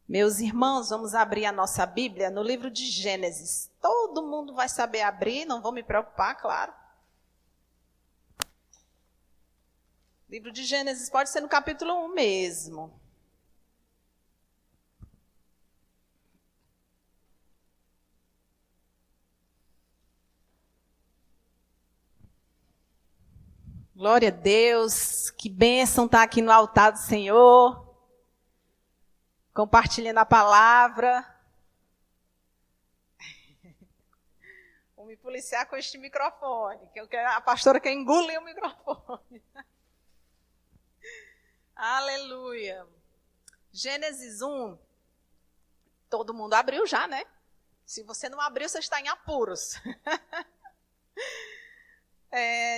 Meus irmãos, vamos abrir a nossa Bíblia no livro de Gênesis. Todo mundo vai saber abrir, não vou me preocupar, claro. Livro de Gênesis pode ser no capítulo 1 mesmo. Glória a Deus, que bênção estar aqui no altar do Senhor. Compartilhando a palavra. Vou me policiar com este microfone, que a pastora quer engolir o microfone. Aleluia. Gênesis 1. Todo mundo abriu já, né? Se você não abriu, você está em apuros.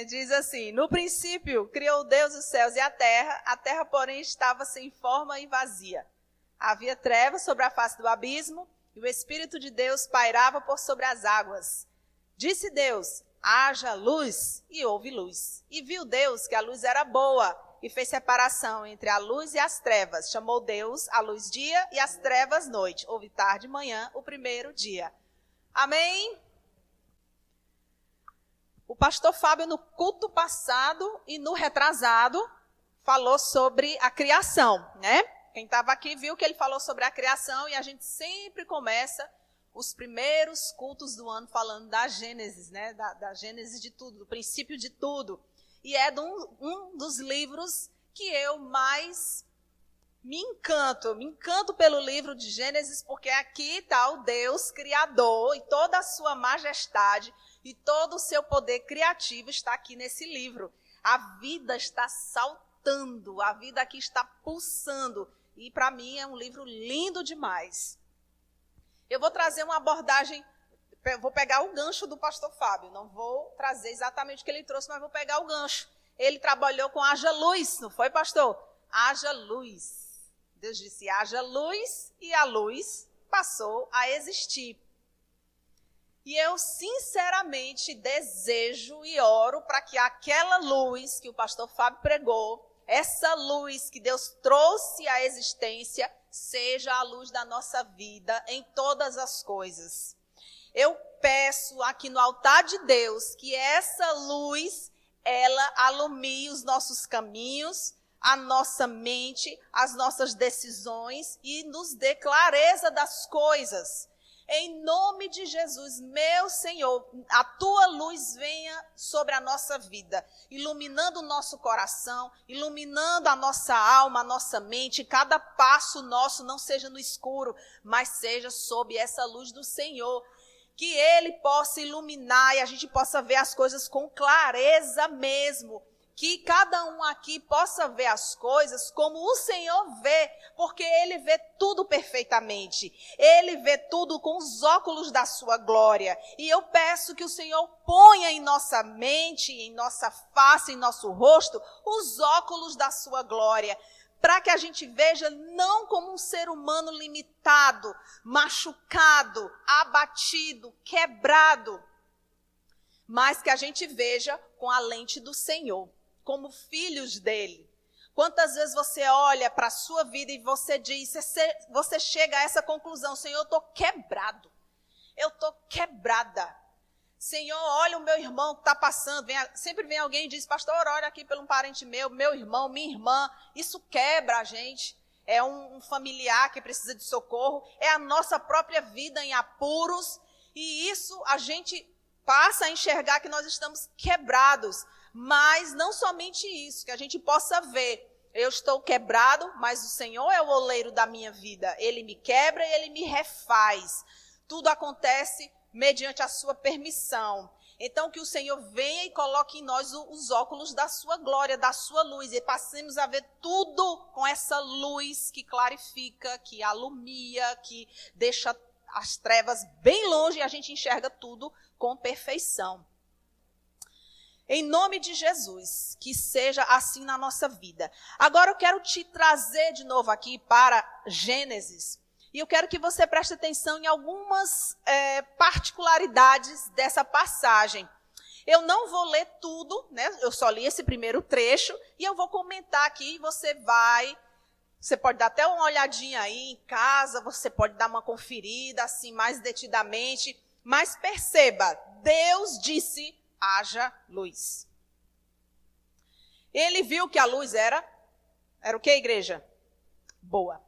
Diz assim: no princípio criou Deus os céus e a terra, porém, estava sem forma e vazia. Havia trevas sobre a face do abismo, e o Espírito de Deus pairava por sobre as águas. Disse Deus: haja luz, e houve luz. E viu Deus que a luz era boa, e fez separação entre a luz e as trevas. Chamou Deus a luz dia e as trevas noite. Houve tarde e manhã, o primeiro dia. Amém? O pastor Fábio, no culto passado e no retrasado, falou sobre a criação, né? Quem estava aqui viu que ele falou sobre a criação, e a gente sempre começa os primeiros cultos do ano falando da Gênesis, né? Da Gênesis de tudo, do princípio de tudo. E é um dos livros que eu mais me encanto pelo livro de Gênesis, porque aqui está o Deus Criador e toda a sua majestade e todo o seu poder criativo está aqui nesse livro. A vida está saltando, a vida aqui está pulsando. E para mim é um livro lindo demais. Eu vou trazer uma abordagem, vou pegar o gancho do pastor Fábio. Não vou trazer exatamente o que ele trouxe, mas vou pegar o gancho. Ele trabalhou com haja luz, não foi, pastor? Haja luz. Deus disse haja luz, e a luz passou a existir. E eu sinceramente desejo e oro para que aquela luz que o pastor Fábio pregou, essa luz que Deus trouxe à existência, seja a luz da nossa vida em todas as coisas. Eu peço aqui no altar de Deus que essa luz, ela alumie os nossos caminhos, a nossa mente, as nossas decisões e nos dê clareza das coisas. Em nome de Jesus, meu Senhor, a tua luz venha sobre a nossa vida, iluminando o nosso coração, iluminando a nossa alma, a nossa mente. Cada passo nosso não seja no escuro, mas seja sob essa luz do Senhor. Que Ele possa iluminar e a gente possa ver as coisas com clareza mesmo. Que cada um aqui possa ver as coisas como o Senhor vê, porque Ele vê tudo perfeitamente. Ele vê tudo com os óculos da sua glória. E eu peço que o Senhor ponha em nossa mente, em nossa face, em nosso rosto, os óculos da sua glória, para que a gente veja não como um ser humano limitado, machucado, abatido, quebrado, mas que a gente veja com a lente do Senhor, como filhos dele. Quantas vezes você olha para a sua vida e você diz, você chega a essa conclusão: Senhor, eu estou quebrado, eu estou quebrada. Senhor, olha o meu irmão que está passando. Sempre vem alguém e diz: pastor, olha aqui pelo um parente meu irmão, minha irmã. Isso quebra a gente. É um familiar que precisa de socorro, é a nossa própria vida em apuros, e isso a gente passa a enxergar que nós estamos quebrados. Mas não somente isso, que a gente possa ver, eu estou quebrado, mas o Senhor é o oleiro da minha vida. Ele me quebra e Ele me refaz. Tudo acontece mediante a sua permissão. Então que o Senhor venha e coloque em nós os óculos da sua glória, da sua luz, e passemos a ver tudo com essa luz que clarifica, que alumia, que deixa as trevas bem longe, e a gente enxerga tudo com perfeição. Em nome de Jesus, que seja assim na nossa vida. Agora eu quero te trazer de novo aqui para Gênesis. E eu quero que você preste atenção em algumas particularidades dessa passagem. Eu não vou ler tudo, né? Eu só li esse primeiro trecho. E eu vou comentar aqui e você vai Você pode dar até uma olhadinha aí em casa, você pode dar uma conferida assim mais detidamente, mas perceba, Deus disse, haja luz. Ele viu que a luz era o que, igreja? Boa.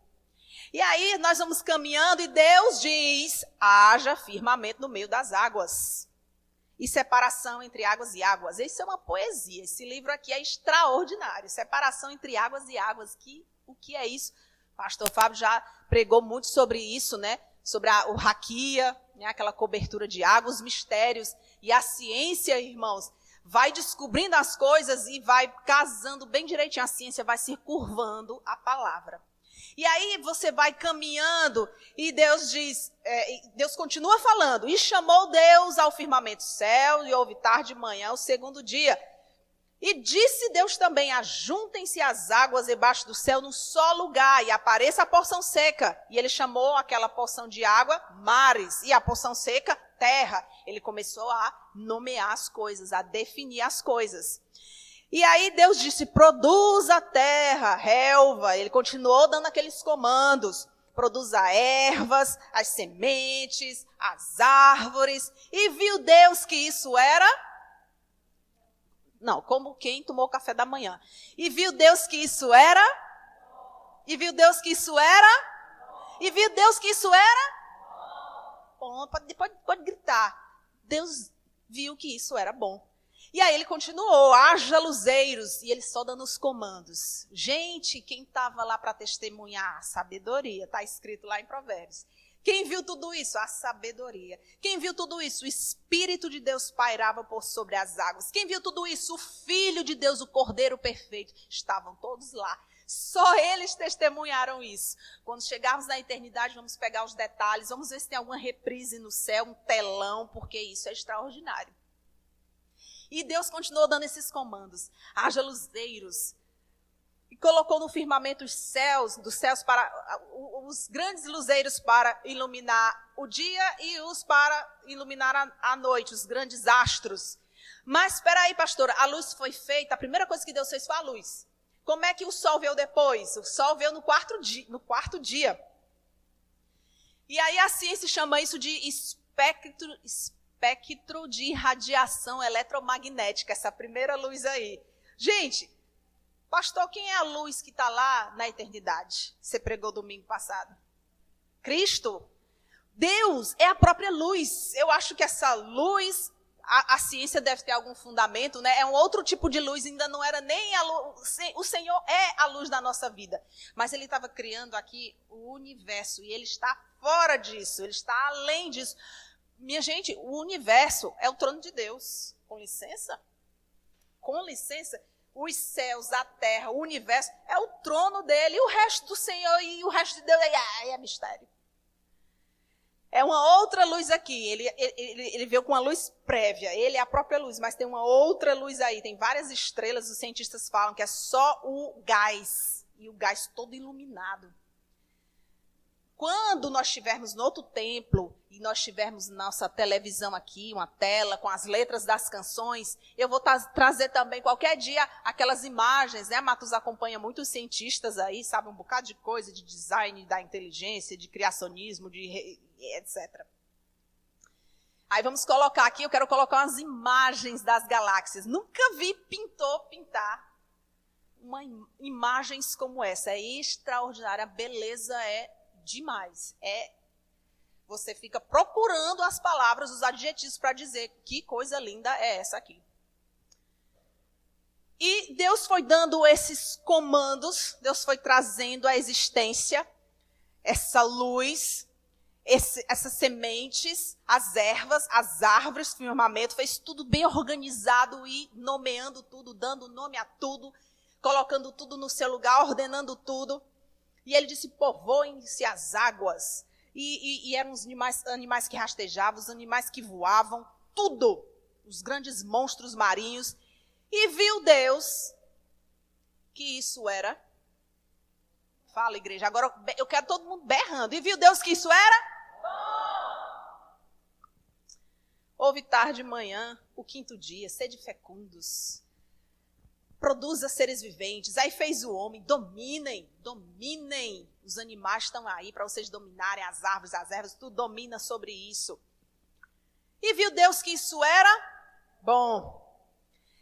E aí nós vamos caminhando e Deus diz, haja firmamento no meio das águas. E separação entre águas e águas. Isso é uma poesia, esse livro aqui é extraordinário. Separação entre águas e águas, o que é isso? Pastor Fábio já pregou muito sobre isso, né? Sobre o raquia, né? Aquela cobertura de água, os mistérios. E a ciência, irmãos, vai descobrindo as coisas e vai casando bem direitinho. A ciência vai se curvando a palavra. E aí você vai caminhando e Deus diz, Deus continua falando. E chamou Deus ao firmamento céu e houve tarde de manhã, o segundo dia. E disse Deus também, ajuntem-se as águas debaixo do céu num só lugar e apareça a porção seca. E ele chamou aquela porção de água mares e a porção seca terra. Ele começou a nomear as coisas, a definir as coisas. E aí Deus disse, produza a terra, relva. Ele continuou dando aqueles comandos. Produza ervas, as sementes, as árvores. E viu Deus que isso era... Não, como quem tomou café da manhã. E viu Deus que isso era? E viu Deus que isso era? E viu Deus que isso era? Bom, pode gritar. Deus viu que isso era bom. E aí ele continuou, haja luzeiros. E ele só dando os comandos. Gente, quem estava lá para testemunhar? Sabedoria, está escrito lá em Provérbios. Quem viu tudo isso? A sabedoria. Quem viu tudo isso? O Espírito de Deus pairava por sobre as águas. Quem viu tudo isso? O Filho de Deus, o Cordeiro perfeito. Estavam todos lá. Só eles testemunharam isso. Quando chegarmos na eternidade, vamos pegar os detalhes. Vamos ver se tem alguma reprise no céu, um telão, porque isso é extraordinário. E Deus continuou dando esses comandos. Haja luzeiros. E colocou no firmamento os céus, dos céus para os grandes luzeiros para iluminar o dia e os para iluminar a noite, os grandes astros. Mas espera aí, pastora, a luz foi feita, a primeira coisa que Deus fez foi a luz. Como é que o sol veio depois? O sol veio no quarto dia. E aí a ciência chama isso de espectro de radiação eletromagnética, essa primeira luz aí. Gente, pastor, quem é a luz que está lá na eternidade? Você pregou domingo passado. Cristo. Deus é a própria luz. Eu acho que essa luz, a ciência deve ter algum fundamento, né? É um outro tipo de luz, ainda não era nem a luz. O Senhor é a luz da nossa vida. Mas Ele estava criando aqui o universo e Ele está fora disso, Ele está além disso. Minha gente, o universo é o trono de Deus. Com licença? Com licença? Os céus, a terra, o universo, é o trono dele, e o resto do Senhor e o resto de Deus é mistério. É uma outra luz aqui, ele veio com uma luz prévia, ele é a própria luz, mas tem uma outra luz aí, tem várias estrelas, os cientistas falam que é só o gás, e o gás todo iluminado. Quando nós estivermos no outro templo, e nós tivermos nossa televisão aqui, uma tela com as letras das canções, eu vou trazer também qualquer dia aquelas imagens, né? Matos acompanha muitos cientistas aí, sabe um bocado de coisa, de design da inteligência, de criacionismo, etc. Aí vamos colocar aqui, eu quero colocar umas imagens das galáxias. Nunca vi pintor pintar imagens como essa. É extraordinária, a beleza é demais. Você fica procurando as palavras, os adjetivos para dizer que coisa linda é essa aqui. E Deus foi dando esses comandos, Deus foi trazendo à existência essa luz, essas sementes, as ervas, as árvores, o firmamento, fez tudo bem organizado e nomeando tudo, dando nome a tudo, colocando tudo no seu lugar, ordenando tudo. E ele disse, povoem-se as águas. E eram os animais que rastejavam, os animais que voavam, tudo. Os grandes monstros marinhos. E viu Deus que isso era... Fala, igreja. Agora eu quero todo mundo berrando. E viu Deus que isso era? Houve tarde de manhã, o quinto dia, sede fecundos. produza seres viventes. Aí fez o homem, dominem. Os animais estão aí para vocês dominarem as árvores, tudo domina sobre isso. E viu Deus que isso era bom.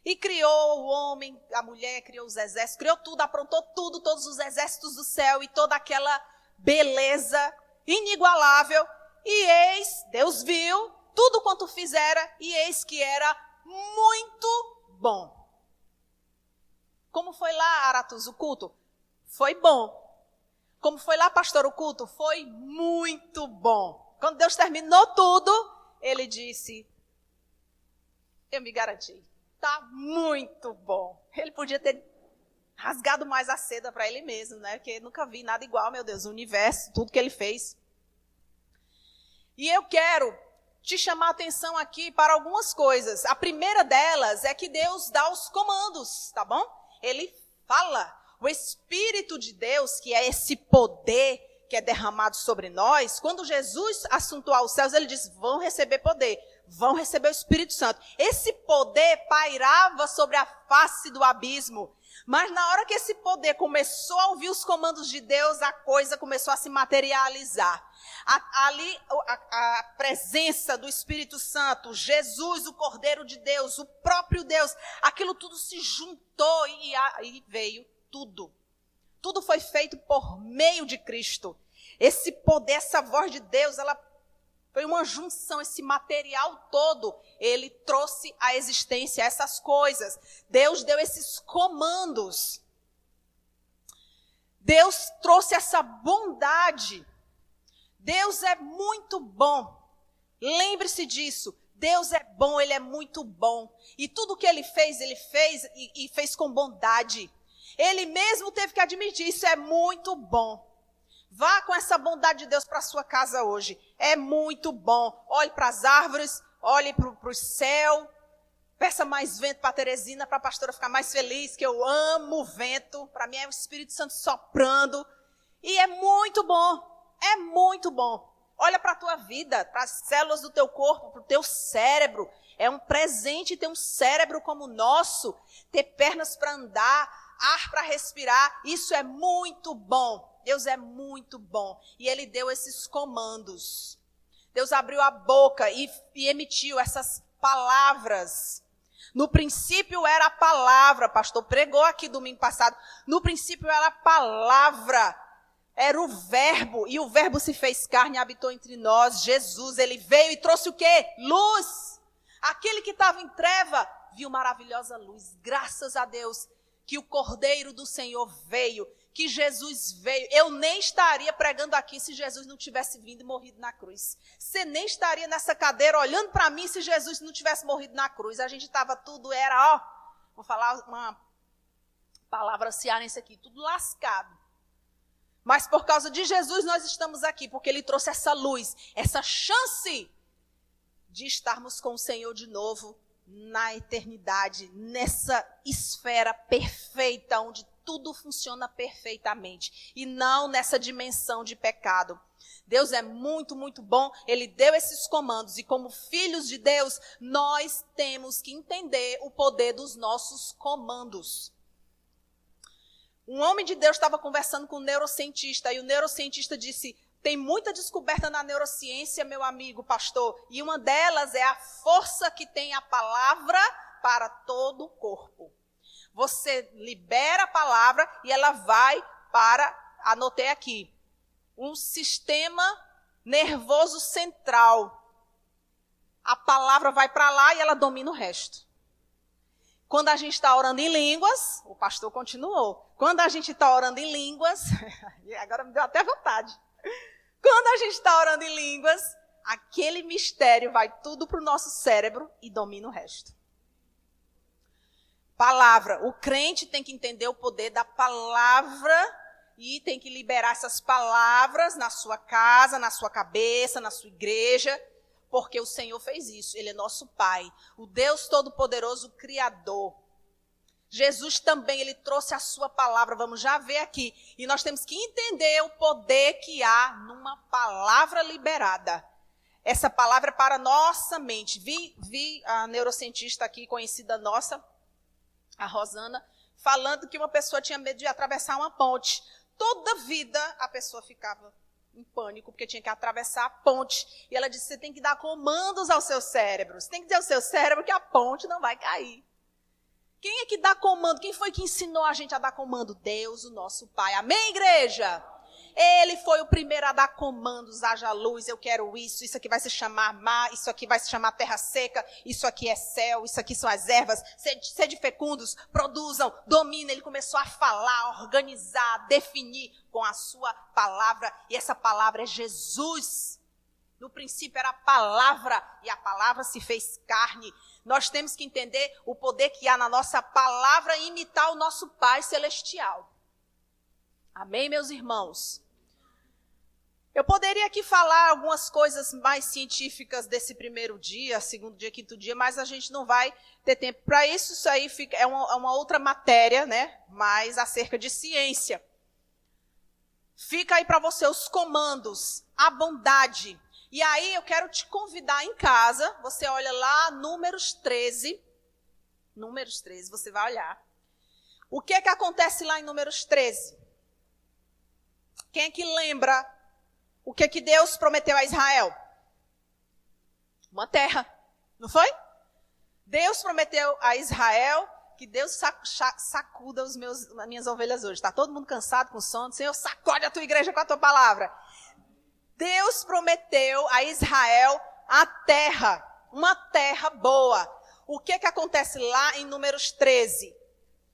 E criou o homem, a mulher, criou os exércitos, criou tudo, aprontou tudo, todos os exércitos do céu e toda aquela beleza inigualável. E eis, Deus viu tudo quanto fizera e eis que era muito bom. Como foi lá, Aratus, o culto? Foi bom. Como foi lá, pastor, o culto? Foi muito bom. Quando Deus terminou tudo, ele disse, eu me garanti. Está muito bom. Ele podia ter rasgado mais a seda para ele mesmo, né? Porque nunca vi nada igual, meu Deus, o universo, tudo que ele fez. E eu quero te chamar a atenção aqui para algumas coisas. A primeira delas é que Deus dá os comandos, tá bom? Ele fala. O Espírito de Deus, que é esse poder que é derramado sobre nós, quando Jesus assuntou aos céus, ele disse, vão receber poder. Vão receber o Espírito Santo. Esse poder pairava sobre a face do abismo. Mas na hora que esse poder começou a ouvir os comandos de Deus, a coisa começou a se materializar. A presença do Espírito Santo, Jesus, o Cordeiro de Deus, o próprio Deus, aquilo tudo se juntou e veio tudo. Tudo foi feito por meio de Cristo. Esse poder, essa voz de Deus, ela foi uma junção, esse material todo, ele trouxe à existência essas coisas. Deus deu esses comandos. Deus trouxe essa bondade. Deus é muito bom. Lembre-se disso. Deus é bom, ele é muito bom. E tudo que ele fez e fez com bondade. Ele mesmo teve que admitir, isso é muito bom. Vá com essa bondade de Deus para a sua casa hoje. É muito bom. Olhe para as árvores, olhe para o céu. Peça mais vento para a Teresina, para a pastora ficar mais feliz, que eu amo o vento. Para mim é o Espírito Santo soprando. E é muito bom. É muito bom. Olha para a tua vida, para as células do teu corpo, para o teu cérebro. É um presente ter um cérebro como o nosso. Ter pernas para andar, ar para respirar. Isso é muito bom. Deus é muito bom. E ele deu esses comandos. Deus abriu a boca e emitiu essas palavras. No princípio era a palavra. Pastor pregou aqui domingo passado. No princípio era a palavra. Era o verbo. E o verbo se fez carne e habitou entre nós. Jesus, ele veio e trouxe o quê? Luz. Aquele que estava em treva viu maravilhosa luz. Graças a Deus que o Cordeiro do Senhor veio. Que Jesus veio. Eu nem estaria pregando aqui se Jesus não tivesse vindo e morrido na cruz. Você nem estaria nessa cadeira olhando para mim se Jesus não tivesse morrido na cruz. A gente estava tudo, vou falar uma palavra cearense aqui, tudo lascado. Mas por causa de Jesus nós estamos aqui, porque ele trouxe essa luz, essa chance de estarmos com o Senhor de novo na eternidade, nessa esfera perfeita, onde tudo funciona perfeitamente e não nessa dimensão de pecado. Deus é muito, muito bom. Ele deu esses comandos e como filhos de Deus, nós temos que entender o poder dos nossos comandos. Um homem de Deus estava conversando com um neurocientista e o neurocientista disse, tem muita descoberta na neurociência, meu amigo pastor, e uma delas é a força que tem a palavra para todo o corpo. Você libera a palavra e ela vai para, anotei aqui, um sistema nervoso central. A palavra vai para lá e ela domina o resto. Quando a gente está orando em línguas, o pastor continuou. Quando a gente está orando em línguas, e agora me deu até vontade. Quando a gente está orando em línguas, aquele mistério vai tudo para o nosso cérebro e domina o resto. Palavra. O crente tem que entender o poder da palavra e tem que liberar essas palavras na sua casa, na sua cabeça, na sua igreja, porque o Senhor fez isso. Ele é nosso Pai, o Deus Todo-Poderoso, o Criador. Jesus também, ele trouxe a sua palavra, vamos já ver aqui. E nós temos que entender o poder que há numa palavra liberada. Essa palavra é para nossa mente. Vi a neurocientista aqui, conhecida nossa, a Rosana, falando que uma pessoa tinha medo de atravessar uma ponte. Toda vida a pessoa ficava em pânico, porque tinha que atravessar a ponte. E ela disse, você tem que dar comandos ao seu cérebro. Você tem que dizer ao seu cérebro que a ponte não vai cair. Quem é que dá comando? Quem foi que ensinou a gente a dar comando? Deus, o nosso Pai. Amém, igreja? Ele foi o primeiro a dar comandos, haja luz, eu quero isso aqui vai se chamar mar, isso aqui vai se chamar terra seca, isso aqui é céu, isso aqui são as ervas, sede fecundos, produzam, dominem. Ele começou a falar, organizar, definir com a sua palavra, e essa palavra é Jesus. No princípio era a palavra, e a palavra se fez carne. Nós temos que entender o poder que há na nossa palavra e imitar o nosso Pai Celestial. Amém, meus irmãos? Eu poderia aqui falar algumas coisas mais científicas desse primeiro dia, segundo dia, quinto dia, mas a gente não vai ter tempo para isso. Isso aí é uma outra matéria, né? Mais acerca de ciência. Fica aí para você os comandos, a bondade. E aí eu quero te convidar em casa, você olha lá, Números 13, você vai olhar. O que é que acontece lá em Números 13? Quem é que lembra o que é que Deus prometeu a Israel? Uma terra, não foi? Deus prometeu a Israel que Deus sacuda as minhas ovelhas hoje. Está todo mundo cansado, com sono? Senhor, sacode a tua igreja com a tua palavra. Deus prometeu a Israel a terra, uma terra boa. O que é que acontece lá em Números 13?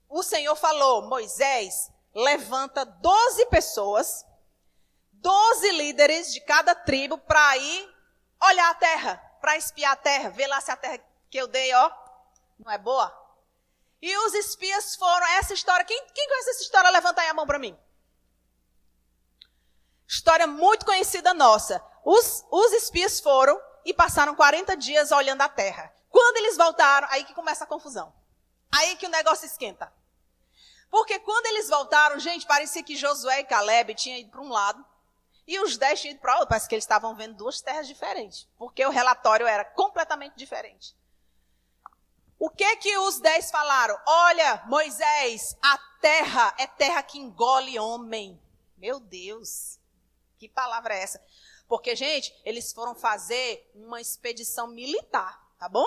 O Senhor falou, Moisés, levanta 12 pessoas, 12 líderes de cada tribo para ir olhar a terra, para espiar a terra, ver lá se a terra que eu dei, não é boa. E os espias foram, essa história, quem conhece essa história, levanta aí a mão para mim. História muito conhecida nossa. Os espias foram e passaram 40 dias olhando a terra. Quando eles voltaram, aí que começa a confusão. Aí que o negócio esquenta. Porque quando eles voltaram, gente, parecia que Josué e Caleb tinham ido para um lado e os 10 tinham ido para o outro. Parece que eles estavam vendo duas terras diferentes, porque o relatório era completamente diferente. O que os 10 falaram? Olha, Moisés, a terra é terra que engole homem. Meu Deus, que palavra é essa? Porque, gente, eles foram fazer uma expedição militar, tá bom?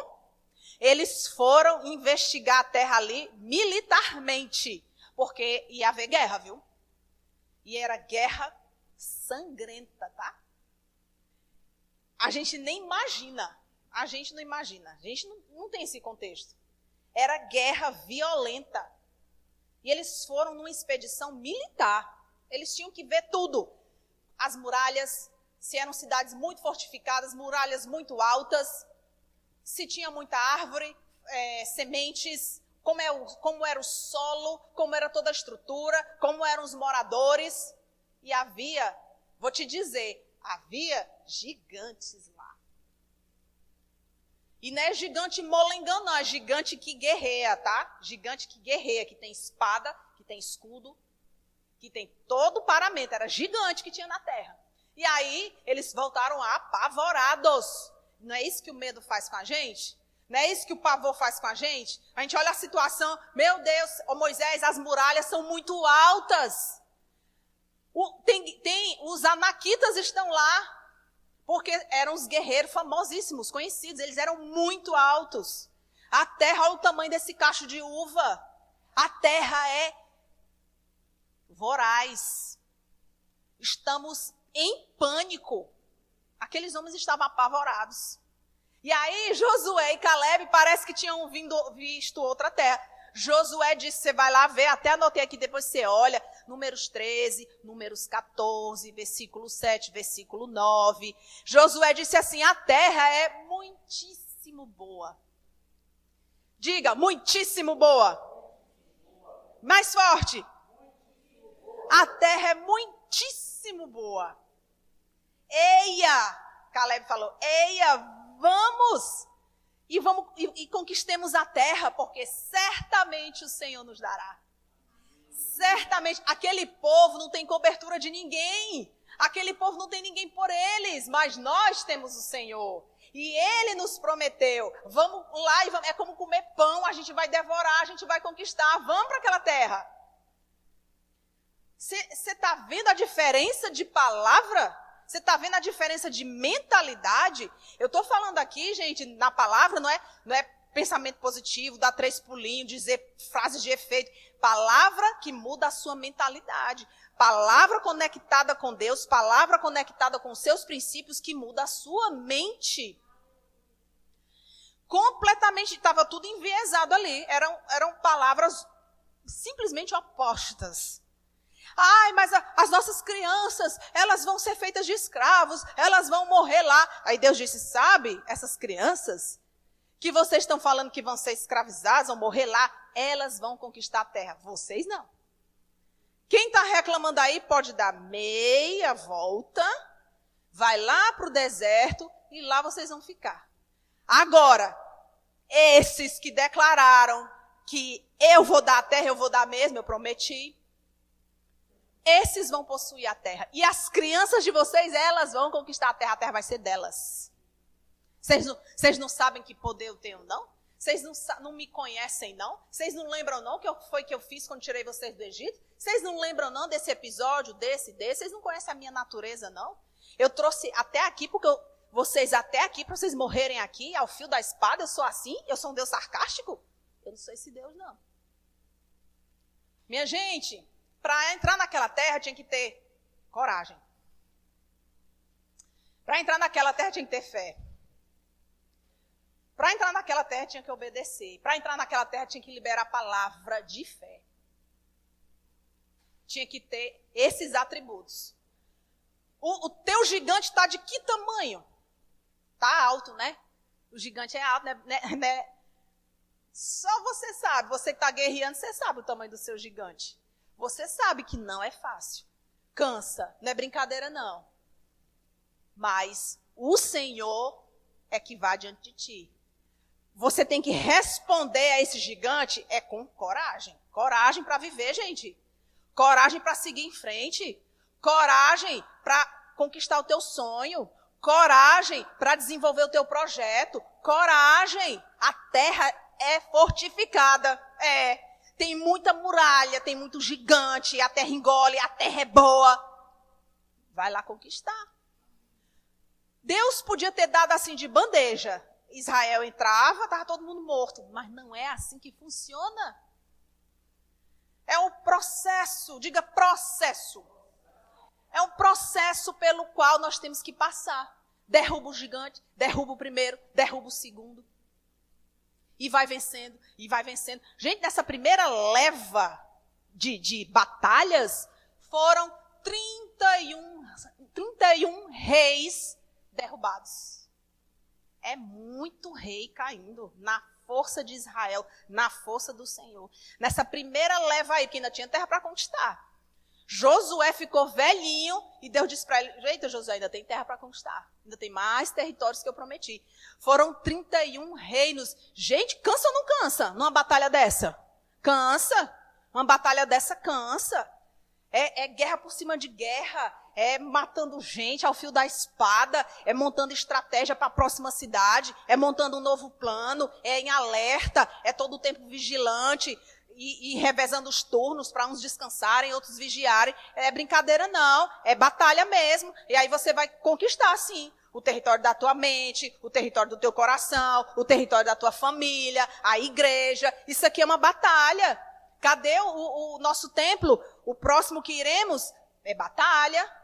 Eles foram investigar a terra ali militarmente, porque ia haver guerra, viu? E era guerra sangrenta, tá? A gente nem imagina, a gente não tem esse contexto. Era guerra violenta. E eles foram numa expedição militar. Eles tinham que ver tudo. As muralhas, se eram cidades muito fortificadas, muralhas muito altas, se tinha muita árvore, sementes, como era o solo, como era toda a estrutura, como eram os moradores. E havia, vou te dizer, havia gigantes lá. E não é gigante molengão, não, é gigante que guerreia, tá? Gigante que guerreia, que tem espada, que tem escudo, que tem todo o paramento. Era gigante que tinha na terra. E aí, eles voltaram apavorados. Não é isso que o medo faz com a gente? Não é isso que o pavor faz com a gente? A gente olha a situação, meu Deus, Moisés, as muralhas são muito altas. Os anaquitas estão lá, porque eram os guerreiros famosíssimos, conhecidos, eles eram muito altos. A terra, olha o tamanho desse cacho de uva. A terra é voraz. Estamos em pânico. Aqueles homens estavam apavorados. E aí, Josué e Caleb parece que tinham visto outra terra. Josué disse, você vai lá ver, até anotei aqui, depois você olha, Números 13, Números 14, versículo 7, versículo 9. Josué disse assim, a terra é muitíssimo boa. Diga, muitíssimo boa. Mais forte. A terra é muitíssimo boa. Eia, Caleb falou, eia, vamos e conquistemos a terra, porque certamente o Senhor nos dará. Certamente, aquele povo não tem cobertura de ninguém, aquele povo não tem ninguém por eles, mas nós temos o Senhor. E ele nos prometeu, vamos lá e vamos, é como comer pão, a gente vai devorar, a gente vai conquistar, vamos para aquela terra. Você está vendo a diferença de palavra? Você está vendo a diferença de mentalidade? Eu estou falando aqui, gente, na palavra, não é pensamento positivo, dar 3 pulinhos, dizer frases de efeito. Palavra que muda a sua mentalidade. Palavra conectada com Deus, palavra conectada com os seus princípios que muda a sua mente. Completamente, estava tudo enviesado ali. Eram palavras simplesmente opostas. Ai, mas as nossas crianças, elas vão ser feitas de escravos, elas vão morrer lá. Aí Deus disse, sabe, essas crianças que vocês estão falando que vão ser escravizadas, vão morrer lá, elas vão conquistar a terra. Vocês não. Quem está reclamando aí pode dar meia volta, vai lá para o deserto e lá vocês vão ficar. Agora, esses que declararam que eu vou dar a terra, eu vou dar mesmo, eu prometi, esses vão possuir a terra. E as crianças de vocês, elas vão conquistar a terra vai ser delas. Vocês não sabem que poder eu tenho, não? Vocês não me conhecem, não? Vocês não lembram, não, que foi que eu fiz quando tirei vocês do Egito? Vocês não lembram, não, desse episódio, desse? Vocês não conhecem a minha natureza, não? Eu trouxe até aqui, porque vocês até aqui, para vocês morrerem aqui, ao fio da espada, eu sou assim? Eu sou um Deus sarcástico? Eu não sou esse Deus, não. Minha gente, para entrar naquela terra tinha que ter coragem. Para entrar naquela terra tinha que ter fé. Para entrar naquela terra tinha que obedecer. Para entrar naquela terra tinha que liberar a palavra de fé. Tinha que ter esses atributos. O teu gigante está de que tamanho? Está alto, né? O gigante é alto, né? Só você sabe. Você que está guerreando, você sabe o tamanho do seu gigante. Você sabe que não é fácil. Cansa. Não é brincadeira, não. Mas o Senhor é que vai diante de ti. Você tem que responder a esse gigante com coragem. Coragem para viver, gente. Coragem para seguir em frente. Coragem para conquistar o teu sonho. Coragem para desenvolver o teu projeto. Coragem. A terra é fortificada. Tem muita muralha, tem muito gigante. A terra engole, a terra é boa. Vai lá conquistar. Deus podia ter dado assim de bandeja. Israel entrava, estava todo mundo morto. Mas não é assim que funciona. É um processo, diga processo. É um processo pelo qual nós temos que passar. Derruba o gigante, derruba o primeiro, derruba o segundo. E vai vencendo, e vai vencendo. Gente, nessa primeira leva de batalhas, foram 31 reis derrubados. É muito rei caindo na força de Israel, na força do Senhor. Nessa primeira leva aí, que ainda tinha terra para conquistar. Josué ficou velhinho e Deus disse para ele, eita, Josué, ainda tem terra para conquistar. Ainda tem mais territórios que eu prometi. Foram 31 reinos. Gente, cansa ou não cansa numa batalha dessa? Cansa. Uma batalha dessa cansa. É guerra por cima de guerra. É matando gente ao fio da espada, é montando estratégia para a próxima cidade, é montando um novo plano, é em alerta, é todo o tempo vigilante e revezando os turnos para uns descansarem, outros vigiarem. É brincadeira não, é batalha mesmo. E aí você vai conquistar, sim, o território da tua mente, o território do teu coração, o território da tua família, a igreja. Isso aqui é uma batalha. Cadê o nosso templo? O próximo que iremos é batalha.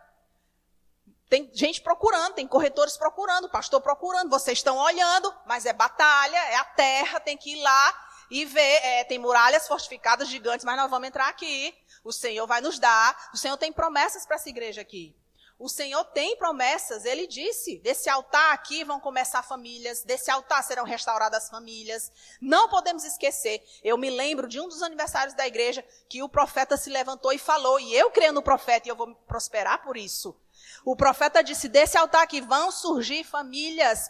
Tem gente procurando, tem corretores procurando, pastor procurando, vocês estão olhando, mas é batalha, é a terra, tem que ir lá e ver. Tem muralhas fortificadas gigantes, mas nós vamos entrar aqui. O Senhor vai nos dar, o Senhor tem promessas para essa igreja aqui. O Senhor tem promessas, Ele disse, desse altar aqui vão começar famílias, desse altar serão restauradas famílias. Não podemos esquecer, eu me lembro de um dos aniversários da igreja, que o profeta se levantou e falou, e eu creio no profeta e eu vou prosperar por isso. O profeta disse, desse altar aqui vão surgir famílias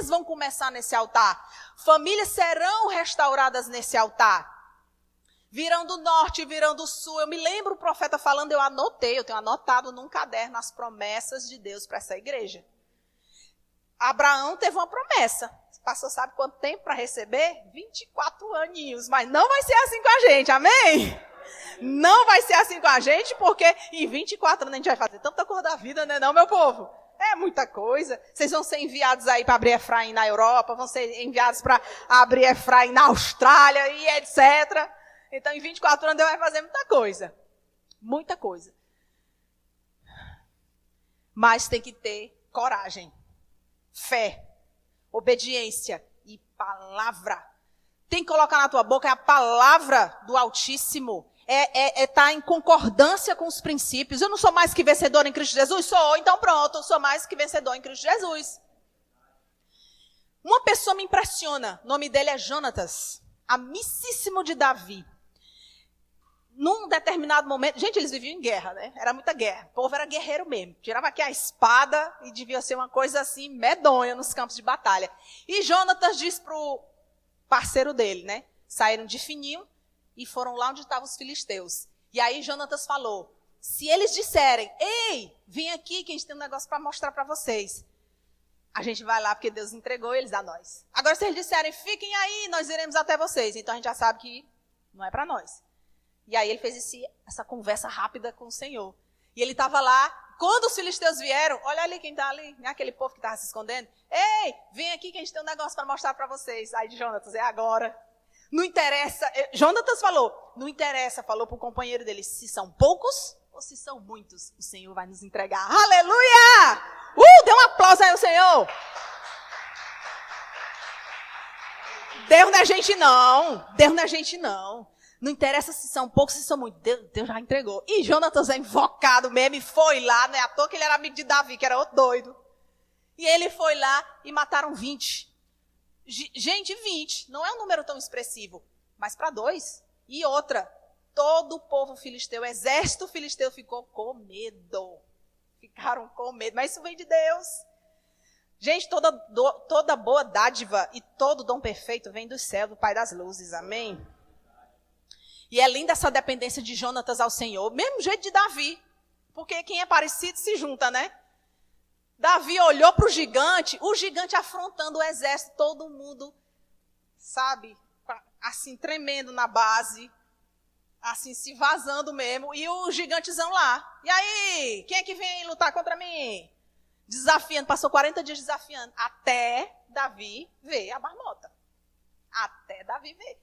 vão começar nesse altar. Famílias serão restauradas nesse altar. Virão do norte, virão do sul. Eu me lembro o profeta falando, eu anotei, eu tenho anotado num caderno as promessas de Deus para essa igreja. Abraão teve uma promessa. Passou sabe quanto tempo para receber? 24 aninhos. Mas não vai ser assim com a gente, amém? Não vai ser assim com a gente, porque em 24 anos a gente vai fazer tanta coisa da vida, né não, meu povo? É muita coisa. Vocês vão ser enviados aí para abrir Efraim na Europa, vão ser enviados para abrir Efraim na Austrália e etc. Então, em 24 anos Deus vai fazer muita coisa. Muita coisa. Mas tem que ter coragem, fé, obediência e palavra. Tem que colocar na tua boca a palavra do Altíssimo. Tá em concordância com os princípios. Eu não sou mais que vencedor em Cristo Jesus? Sou, então pronto, sou mais que vencedor em Cristo Jesus. Uma pessoa me impressiona, o nome dele é Jonatas, amicíssimo de Davi. Num determinado momento, gente, eles viviam em guerra, né? Era muita guerra, o povo era guerreiro mesmo. Tirava aqui a espada e devia ser uma coisa assim, medonha nos campos de batalha. E Jonatas diz pro parceiro dele, né? Saíram de fininho e foram lá onde estavam os filisteus. E aí Jonatas falou, se eles disserem, ei, vem aqui que a gente tem um negócio para mostrar para vocês. A gente vai lá porque Deus entregou eles a nós. Agora se eles disserem, fiquem aí, nós iremos até vocês. Então a gente já sabe que não é para nós. E aí ele fez essa conversa rápida com o Senhor. E ele estava lá, quando os filisteus vieram, olha ali quem está ali, né? Aquele povo que estava se escondendo. Ei, vem aqui que a gente tem um negócio para mostrar para vocês. Aí de Jonatas, é agora. Não interessa, Jonatas falou, não interessa, falou para o companheiro dele, se são poucos ou se são muitos, o Senhor vai nos entregar. Aleluia! Dê um aplauso aí ao Senhor. Deus não é gente não, Deus não é gente não. Não interessa se são poucos, se são muitos, Deus já entregou. E Jonatas é invocado mesmo e foi lá, não é à toa que ele era amigo de Davi, que era outro doido. E ele foi lá e mataram 20. Gente, 20 não é um número tão expressivo, mas para 2. E outra, todo o povo filisteu, o exército filisteu ficou com medo. Ficaram com medo, mas isso vem de Deus. Gente, toda boa dádiva e todo dom perfeito vem do céu, do Pai das luzes, amém? E é linda essa dependência de Jonatas ao Senhor, mesmo jeito de Davi, porque quem é parecido se junta, né? Davi olhou para o gigante afrontando o exército, todo mundo, sabe, assim, tremendo na base, assim, se vazando mesmo, e o gigantezão lá. E aí, quem é que vem lutar contra mim? Desafiando, passou 40 dias desafiando, até Davi ver a marmota. Até Davi ver.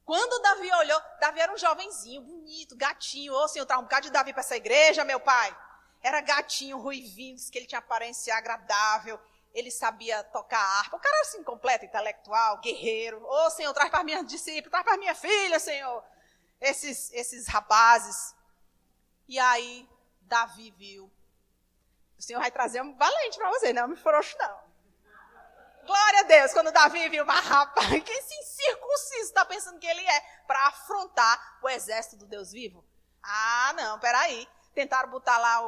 Quando Davi olhou, Davi era um jovenzinho, bonito, gatinho. Ô, Senhor, traz um bocado de Davi para essa igreja, meu pai. Era gatinho, ruivinho, disse que ele tinha aparência agradável, ele sabia tocar harpa. O cara era assim, completo, intelectual, guerreiro. Ô, Senhor, traz para minha discípula, traz para minha filha, Senhor. Esses rapazes. E aí, Davi viu. O Senhor vai trazer um valente para você, não me frouxo, não. Glória a Deus, quando Davi viu uma rapaz, que esse incircunciso está pensando que ele é, para afrontar o exército do Deus vivo. Ah, não, peraí. Tentaram botar lá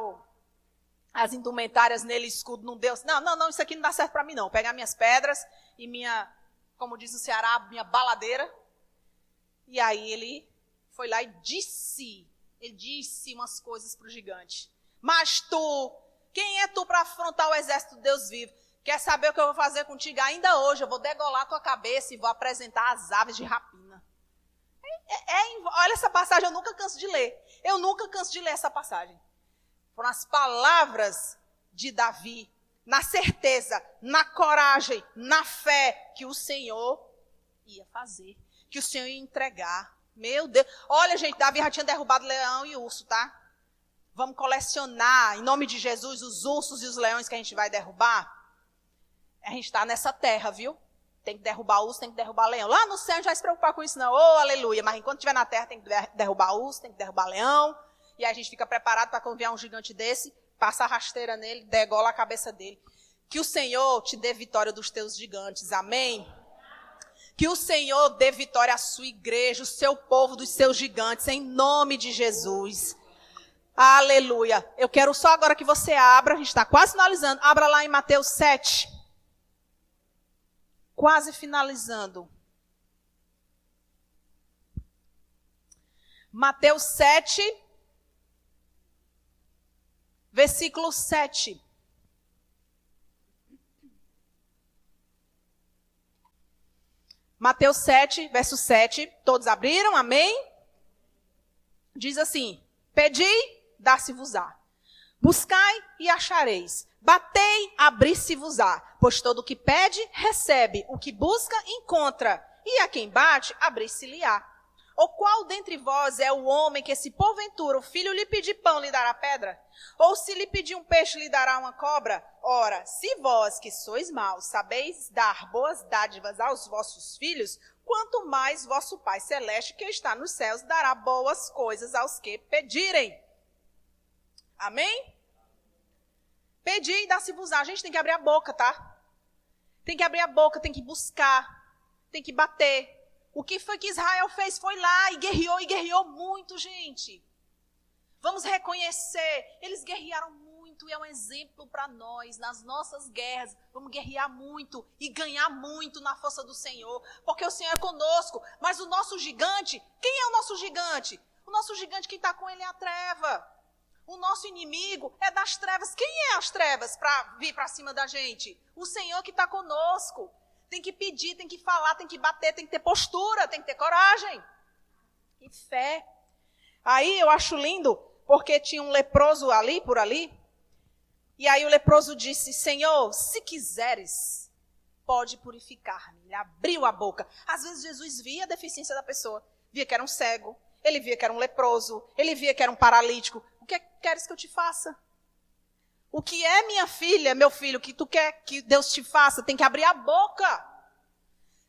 as indumentárias nele, escudo, não deu. Não, isso aqui não dá certo para mim não. Pegar minhas pedras e minha, como diz no Ceará, minha baladeira. E aí ele foi lá e disse umas coisas para o gigante. Mas tu, quem é tu para afrontar o exército do Deus vivo? Quer saber o que eu vou fazer contigo? Ainda hoje eu vou degolar a tua cabeça e vou apresentar as aves de rapina. Olha essa passagem, eu nunca canso de ler. Eu nunca canso de ler essa passagem. Foram as palavras de Davi, na certeza, na coragem, na fé que o Senhor ia fazer, que o Senhor ia entregar. Meu Deus. Olha, gente, Davi já tinha derrubado leão e urso, tá? Vamos colecionar, em nome de Jesus, os ursos e os leões que a gente vai derrubar. A gente está nessa terra, viu? Tem que derrubar urso, tem que derrubar leão. Lá no céu a gente vai se preocupar com isso não. Oh, aleluia. Mas enquanto estiver na terra tem que derrubar urso, tem que derrubar leão. E aí a gente fica preparado para quando vier um gigante desse, passa a rasteira nele, degola a cabeça dele. Que o Senhor te dê vitória dos teus gigantes. Amém? Que o Senhor dê vitória à sua igreja, o seu povo dos seus gigantes, em nome de Jesus. Aleluia. Eu quero só agora que você abra, a gente está quase finalizando. Abra lá em Mateus 7. Quase finalizando. Mateus 7, versículo 7. Mateus 7, verso 7. Todos abriram? Amém? Diz assim: pedi, dá-se-vos-á. Buscai e achareis. Batei, abrir-se-vos-á. Pois todo o que pede, recebe. O que busca, encontra. E a quem bate, abrir-se-lhe-á. Ou qual dentre vós é o homem que, se porventura o filho lhe pedir pão, lhe dará pedra? Ou se lhe pedir um peixe, lhe dará uma cobra? Ora, se vós, que sois maus, sabeis dar boas dádivas aos vossos filhos, quanto mais vosso Pai Celeste, que está nos céus, dará boas coisas aos que pedirem. Amém? Pedir e dá-se-vos-á. A gente tem que abrir a boca, tá? Tem que abrir a boca, tem que buscar, tem que bater. O que foi que Israel fez? Foi lá e guerreou muito, gente. Vamos reconhecer, eles guerrearam muito e é um exemplo para nós, nas nossas guerras. Vamos guerrear muito e ganhar muito na força do Senhor, porque o Senhor é conosco. Mas o nosso gigante, quem é o nosso gigante? O nosso gigante, quem está com ele é a treva. O nosso inimigo é das trevas. Quem é as trevas para vir para cima da gente? O Senhor que está conosco. Tem que pedir, tem que falar, tem que bater, tem que ter postura, tem que ter coragem. E fé. Aí eu acho lindo, porque tinha um leproso ali, por ali. E aí o leproso disse: Senhor, se quiseres, pode purificar-me. Ele abriu a boca. Às vezes Jesus via a deficiência da pessoa. Via que era um cego. Ele via que era um leproso. Ele via que era um paralítico. O que queres que eu te faça? O que é, minha filha, meu filho, que tu quer que Deus te faça? Tem que abrir a boca.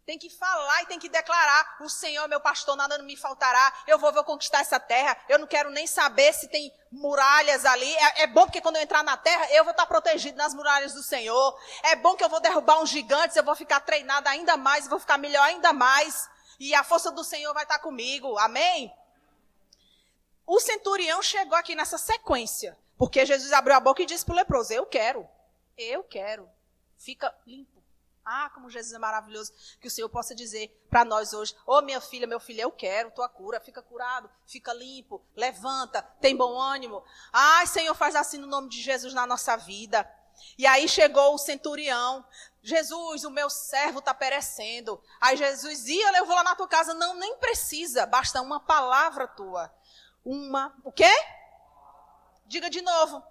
Tem que falar e tem que declarar: o Senhor é meu pastor, nada me faltará. Eu vou conquistar essa terra. Eu não quero nem saber se tem muralhas ali. É bom porque quando eu entrar na terra, eu vou estar protegido nas muralhas do Senhor. É bom que eu vou derrubar uns gigantes, eu vou ficar treinada ainda mais, vou ficar melhor ainda mais. E a força do Senhor vai estar comigo. Amém? O centurião chegou aqui nessa sequência. Porque Jesus abriu a boca e disse para o leproso: eu quero, fica limpo. Ah, como Jesus é maravilhoso, que o Senhor possa dizer para nós hoje: ô minha filha, meu filho, eu quero tua cura, fica curado, fica limpo, levanta, tem bom ânimo. Ai, Senhor, faz assim no nome de Jesus na nossa vida. E aí chegou o centurião: Jesus, o meu servo está perecendo. Aí Jesus ia, eu vou lá na tua casa. Não, nem precisa, basta uma palavra tua. O quê? Diga de novo.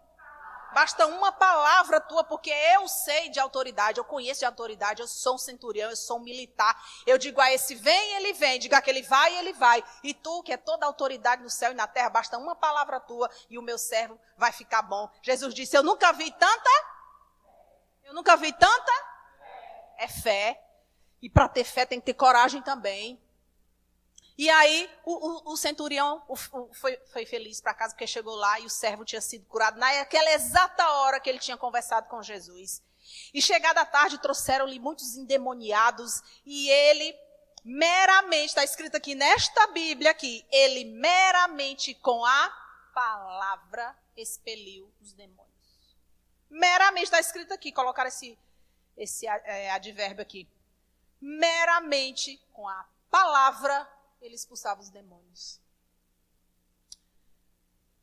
Basta uma palavra tua, porque eu sei de autoridade, eu conheço de autoridade, eu sou um centurião, eu sou um militar. Eu digo a esse: vem, ele vem. Diga que ele vai, ele vai. E tu, que é toda a autoridade no céu e na terra, basta uma palavra tua e o meu servo vai ficar bom. Jesus disse: eu nunca vi tanta. É fé. E para ter fé tem que ter coragem também. E aí o centurião foi feliz para casa, porque chegou lá e o servo tinha sido curado naquela exata hora que ele tinha conversado com Jesus. E chegada a tarde, trouxeram-lhe muitos endemoniados e ele meramente, está escrito aqui nesta Bíblia aqui, ele meramente com a palavra expeliu os demônios. Meramente, está escrito aqui, colocaram esse advérbio aqui. Meramente com a palavra ele expulsava os demônios.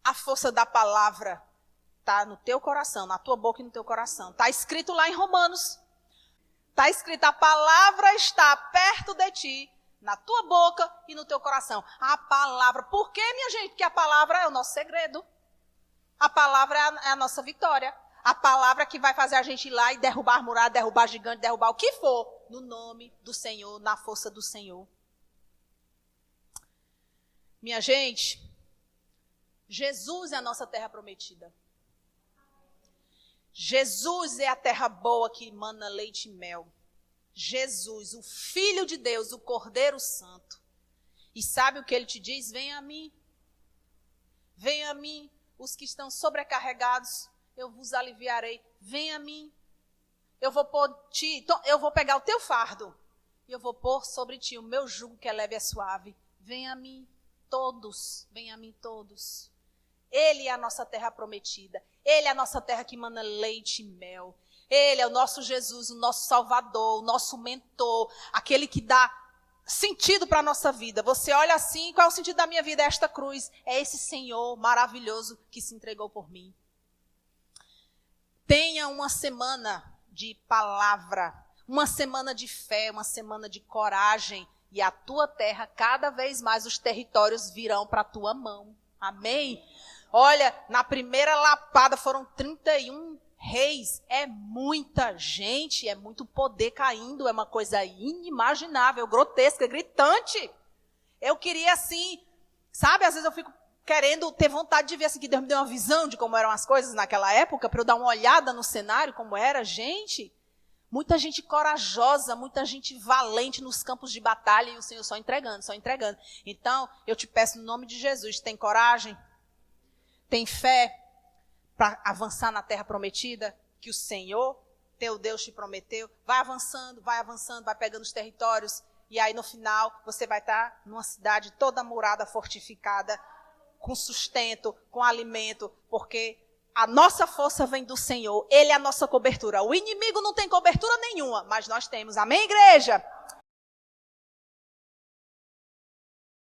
A força da palavra está no teu coração, na tua boca e no teu coração. Está escrito lá em Romanos. Está escrito: a palavra está perto de ti, na tua boca e no teu coração. A palavra. Por quê, minha gente? Porque a palavra é o nosso segredo. A palavra é a nossa vitória. A palavra que vai fazer a gente ir lá e derrubar muralha, derrubar gigante, derrubar o que for. No nome do Senhor, na força do Senhor. Minha gente, Jesus é a nossa terra prometida. Jesus é a terra boa que emana leite e mel. Jesus, o Filho de Deus, o Cordeiro Santo. E sabe o que ele te diz? Venha a mim. Venha a mim, os que estão sobrecarregados, eu vos aliviarei. Venha a mim. Eu vou pegar o teu fardo e eu vou pôr sobre ti o meu jugo que é leve e suave. Venha a mim. Todos, venha a mim todos. Ele é a nossa terra prometida. Ele é a nossa terra que emana leite e mel. Ele é o nosso Jesus, o nosso Salvador, o nosso mentor, aquele que dá sentido para a nossa vida. Você olha assim: qual é o sentido da minha vida? É esta cruz. É esse Senhor maravilhoso que se entregou por mim. Tenha uma semana de palavra. uma semana de fé, uma semana de coragem. E a tua terra, cada vez mais os territórios virão para a tua mão. Amém? Olha, na primeira lapada foram 31 reis. É muita gente, é muito poder caindo. É uma coisa inimaginável, grotesca, gritante. Eu queria assim, sabe, às vezes eu fico querendo ter vontade de ver assim, que Deus me deu uma visão de como eram as coisas naquela época, para eu dar uma olhada no cenário, como era, gente. Muita gente corajosa, muita gente valente nos campos de batalha e o Senhor só entregando, só entregando. Então, eu te peço no nome de Jesus, tem coragem? Tem fé para avançar na terra prometida que o Senhor, teu Deus, te prometeu? Vai avançando, vai pegando os territórios. E aí, no final, você vai estar numa cidade toda murada, fortificada, com sustento, com alimento, porque a nossa força vem do Senhor. Ele é a nossa cobertura. O inimigo não tem cobertura nenhuma, mas nós temos. Amém, igreja?